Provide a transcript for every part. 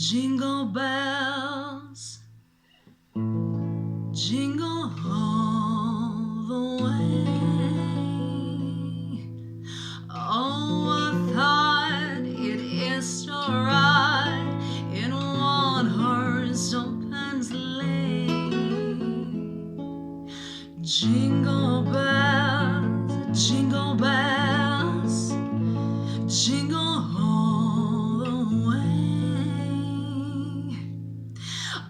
Jingle bells, jingle all the way. Oh, I thought it is so right in one horse open sleigh. Jingle bells, jingle bells, jingle all the way.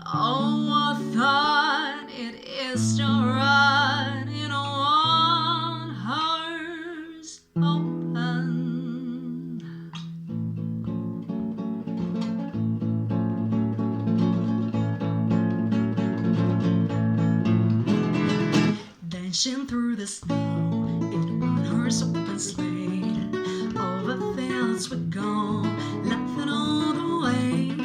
Oh, I thought it is so right in one horse open. Dashing through the snow in one horse open sleigh. Over fields we go, laughing all the way.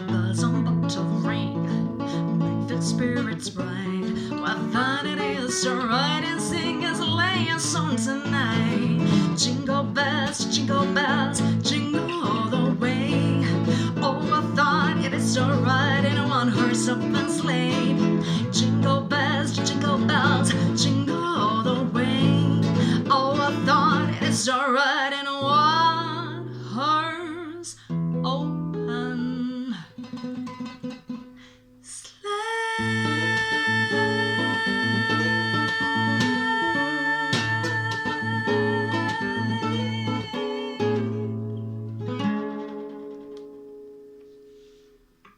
Bells on bottled rain, make the spirits bright. Well, I thought it is so right and sing a sleighing song tonight. Jingle bells, jingle all the way. Oh, I thought it is so right in a one horse open sleigh.